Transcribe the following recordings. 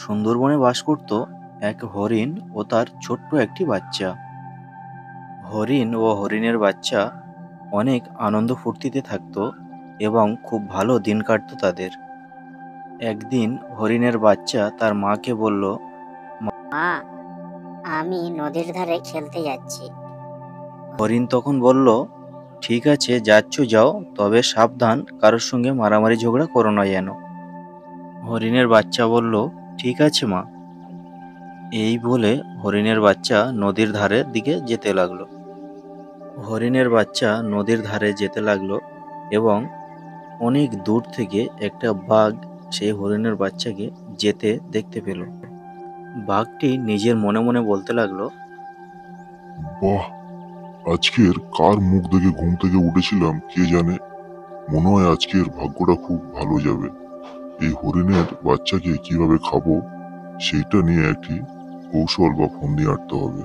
সুন্দরবনে বাস করত এক হরিণ ও তার ছোট্ট একটি বাচ্চা। হরিণ ও হরিণের বাচ্চা অনেক আনন্দ ফুর্তিতে থাকতো এবং খুব ভালো দিন কাটতো তাদের। একদিন হরিণের বাচ্চা তার মাকে বলল, মা, আমি নদীর ধারে খেলতে যাচ্ছি। হরিণ তখন বলল, ঠিক আছে, যাচ্ছ যাও, তবে সাবধান, কারোর সঙ্গে মারামারি ঝগড়া করো না যেন। হরিণের বাচ্চা বলল, ঠিক আছে মা। এই বলে হরিণের বাচ্চা নদীর ধারের দিকে যেতে লাগলো। হরিণের বাচ্চা নদীর ধারে যেতে লাগলো এবং অনেক দূর থেকে একটা বাঘ সেই হরিণের বাচ্চাকে যেতে দেখতে পেল। বাঘটি নিজের মনে মনে বলতে লাগলো, বাহ, আজকের কার মুখ দেখে ঘুম থেকে উঠেছিলাম কে জানে। মনে হয় আজকের ভাগ্যটা খুব ভালো যাবে। এই হরিণের বাচ্চাকে কিভাবে খাবো সেইটা নিয়ে একটি কৌশল বা ফন্দি আঁটতে হবে।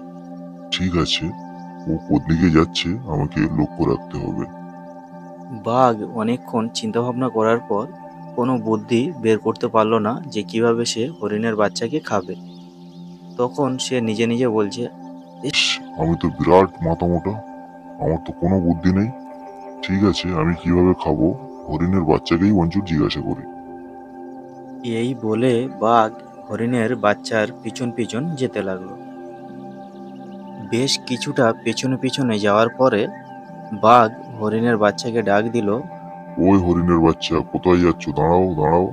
ঠিক আছে, ও কোদিকে যাচ্ছে আমাকে লক্ষ্য রাখতে হবে। বাঘ অনেকক্ষণ চিন্তাভাবনা করার পর কোনো বুদ্ধি বের করতে পারলো না যে কিভাবে সে হরিণের বাচ্চাকে খাবে। তখন সে নিজে নিজে বলছে, ইস, আমি তো বিরাট মাথা মোটা, আমার তো কোনো বুদ্ধি নেই। ঠিক আছে, আমি কিভাবে খাবো হরিণের বাচ্চাকেই বঞ্চুর জিজ্ঞাসা করি। এই বলে বাঘ হরিণের বাচ্চার পিছন পিছন যেতে লাগলো। বেশ কিছুটা পেছনে পিছনে যাওয়ার পরে বাঘ হরিণের বাচ্চাকে ডাক দিল, ওই হরিণের বাচ্চা, কোথায় যাচ্ছ? দাঁড়াও দাঁড়াও,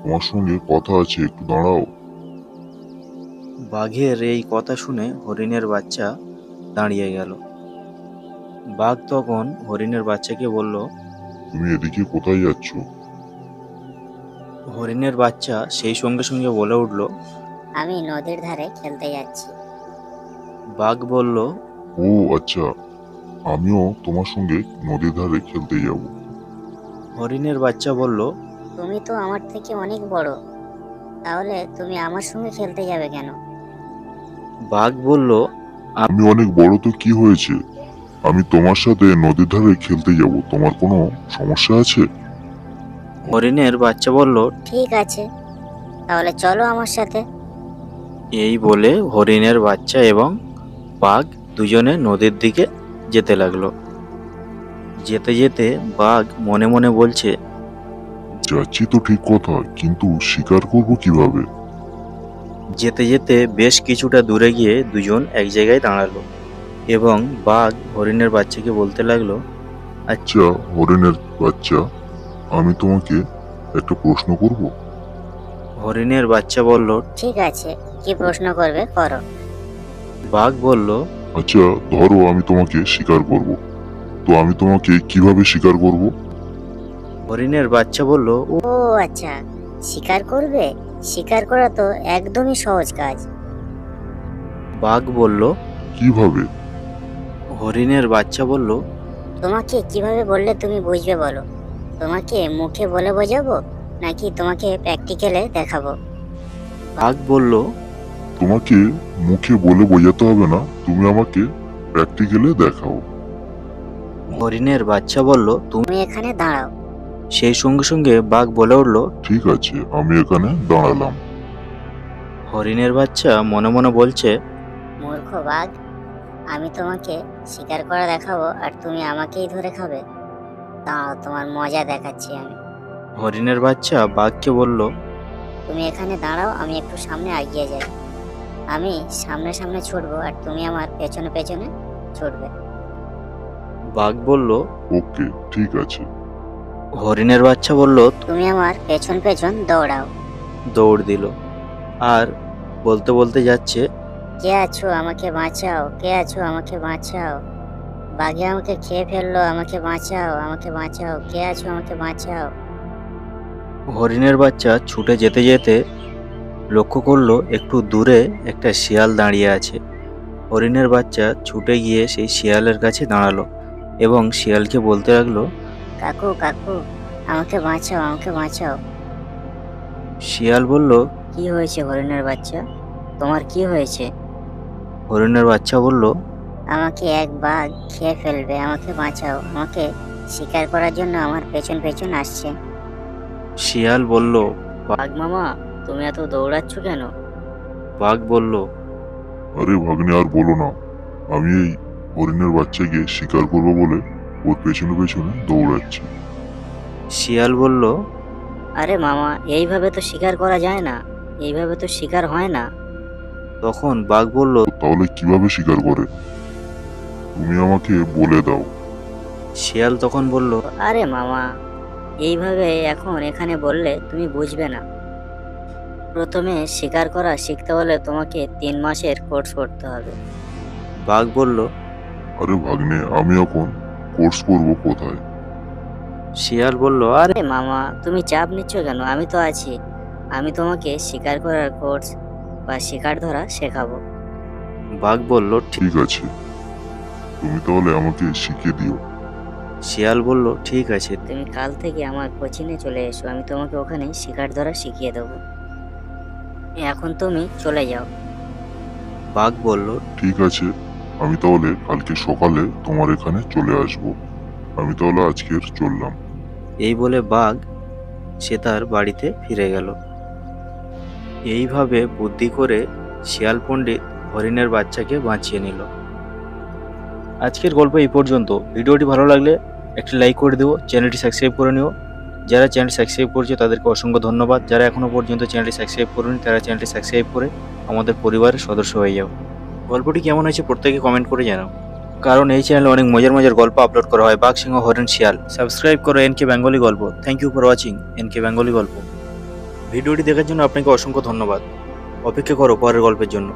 তোমার সঙ্গে কথা আছে, একটু দাঁড়াও। বাঘের এই কথা শুনে হরিণের বাচ্চা দাঁড়িয়ে গেল। বাঘ তখন হরিণের বাচ্চাকে বলল, তুমি এদিকে কোথায় যাচ্ছ? হরিণের বাচ্চা সেই সঙ্গে সঙ্গে বলে উঠল, আমি নদীর ধারে খেলতে যাচ্ছি। বাঘ বলল, ও আচ্ছা, আমিও তোমার সঙ্গে নদীর ধারে খেলতে যাব। হরিণের বাচ্চা বলল, তুমি তো আমার থেকে অনেক বড়, তাহলে তুমি আমার সঙ্গে খেলতে যাবে কেন? বাঘ বলল, আমি অনেক বড় তো কি হয়েছে, আমি তোমার সাথে নদীর ধারে খেলতে যাব, তোমার কোনো সমস্যা আছে? হরিণের বাচ্চা বলল, ঠিক আছে, তাহলে চলো আমার সাথে। এই বলে হরিণের বাচ্চা এবং বাঘ দুজনে নদীর দিকে যেতে লাগলো। যেতে যেতে বাঘ মনে মনে বলছে, যাচ্ছি তো ঠিক কথা, কিন্তু শিকার করব কিভাবে? যেতে যেতে বেশ কিছুটা দূরে গিয়ে দুজন এক জায়গায় দাঁড়ালো এবং বাঘ হরিণের বাচ্চাকে বলতে লাগলো, আচ্ছা হরিণের বাচ্চা, আমি তোমাকে একটা প্রশ্ন করব। হরিণের বাচ্চা বলল, ঠিক আছে, কি প্রশ্ন করবে করো। বাঘ বলল, আচ্ছা ধরো আমি তোমাকে শিকার করব, তো আমি তোমাকে কিভাবে শিকার করব? হরিণের বাচ্চা বলল, ও আচ্ছা, শিকার করবে? শিকার করা তো একদমই সহজ কাজ। বাঘ বলল, কিভাবে? হরিণের বাচ্চা বলল, তোমাকে কিভাবে বললে তুমি বুঝবে বলো? তোমাকে মুখে বলে বোঝাবো নাকি তোমাকে প্র্যাকটিক্যালে দেখাবো? বাঘ বলল, তোমাকে মুখে বলে বোঝাতে হবে না, তুমি আমাকে প্র্যাকটিক্যালে দেখাও। হরিণের বাচ্চা বলল, তুমি। তুমি এখানে দাঁড়াও। সেই সঙ্গে সঙ্গে বাঘ বলে উঠল, ঠিক আছে, আমি এখানে দাঁড়ালাম। হরিণের বাচ্চা মনে মনে বলছে, মূর্খ বাঘ, আমি তোমাকে শিকার করা দেখাবো আর তুমি আমাকেই ধরে খাবে? দাঁড়াও, তোমার মজা দেখাচ্ছি আমি। হরিণের বাচ্চা বাঘকে বলল, তুমি এখানে দাঁড়াও, আমি একটু সামনে এগিয়ে যাই। আমি সামনে সামনে ছুটবো আর তুমি আমার পেছনে পেছনে ছুটবে। বাঘ বলল, ওকে, ঠিক আছে। হরিণের বাচ্চা বলল, তুমি আমার পেছন পেছন দৌড়াও। দৌড় দিল আর বলতে বলতে যাচ্ছে, কে আছো, আমাকে বাঁচাও, কে আছো, আমাকে বাঁচাও, বাঘে আমাকে খেয়ে ফেললো, আমাকে বাঁচাও, আমাকে বাঁচাও, কে আছো, আমাকে বাঁচাও। হরিণের বাচ্চা ছুটে যেতে যেতে লক্ষ্য করলো একটু দূরে একটা শিয়াল দাঁড়িয়ে আছে। হরিণের বাচ্চা ছুটে গিয়ে সেই শিয়ালের কাছে দাঁড়ালো এবং শিয়ালকে বলতে লাগলো, কাকু কাকু, আমাকে বাঁচাও, আমাকে বাঁচাও। শিয়াল বলল, কি হয়েছে হরিণের বাচ্চা, তোমার কি হয়েছে? হরিণের বাচ্চা বলল, আমাকে এক বাঘ খেয়ে ফেলবে, আমাকে বাঁচাও, আমাকে শিকার করার জন্য আমার পেছন পেছন আসছে। শিয়াল বলল, বাঘ মামা, তুমি এত দৌড়াচ্ছ কেন? বাঘ বলল, আরে ভাগ্নে আর বলো না, আমি এই হরিণের বাচ্চাকে শিকার করবো বলে ওর পেছনে পেছনে দৌড়াচ্ছি। শিয়াল বলল, আরে মামা, এইভাবে তো শিকার করা যায় না, এইভাবে তো শিকার হয় না। তখন বাঘ বলল, তাহলে কিভাবে শিকার করে তুমি আমাকে বলে দাও। শিয়াল তখন বলল, আরে মামা, এইভাবে এখন এখানে বললে তুমি বুঝবে না। প্রথমে শিকার করা শিখতে হলে তোমাকে 3 মাসের কোর্স করতে হবে। বাঘ বলল, আরে ভাগ্নে, আমি এখন কোর্স করব কোথায়? শিয়াল বলল, আরে আরে মামা, তুমি চাপ নিচ্ছ কেন? আমি তো আছি, আমি তোমাকে শিকার করার কোর্স বা শিকার ধরা শেখাবো। বাঘ বলল, ঠিক আছে, তুমি তাহলে আমাকে শিখিয়ে দিও। শিয়াল বলল, ঠিক আছে। তুমি কাল থেকে আমার কোচিংয়ে চলে এসো, আমি তোমাকে ওখানে শিকার ধরা শিখিয়ে দেবো। এখন তুমি চলে যাও। বাঘ বলল, ঠিক আছে, আমি তাহলে কালকে সকালে তোমার এখানে চলে আসব। আমি তাহলে আজকের চললাম। এই বলে বাঘ সে তার বাড়িতে ফিরে গেল। এইভাবে বুদ্ধি করে শিয়াল পণ্ডিত হরিণের বাচ্চাকে বাঁচিয়ে নিল। আজকের গল্প এই পর্যন্ত। ভিডিওটি ভালো লাগলে একটি লাইক করে দিও, চ্যানেলটি সাবস্ক্রাইব করে নিও। যারা চ্যানেল সাবস্ক্রাইব করেছে তাদেরকে অসংখ্য ধন্যবাদ। যারা এখনও পর্যন্ত চ্যানেলটি সাবস্ক্রাইব করেনি তারা চ্যানেলটি সাবস্ক্রাইব করে আমাদের পরিবারের সদস্য হয়ে যাও। গল্পটি কেমন হয়েছে প্রত্যেকে কমেন্ট করে জানাও, কারণ এই চ্যানেলে অনেক মজার মজার গল্প আপলোড করা হয়। বাঘ, সিংহ, হরিণ, শিয়াল। সাবস্ক্রাইব করো NK Bengali Golpo. Thank you for watching NK Bengali Golpo. ভিডিওটি দেখার জন্য আপনাকে অসংখ্য ধন্যবাদ। অপেক্ষা করো পরের গল্পের জন্য।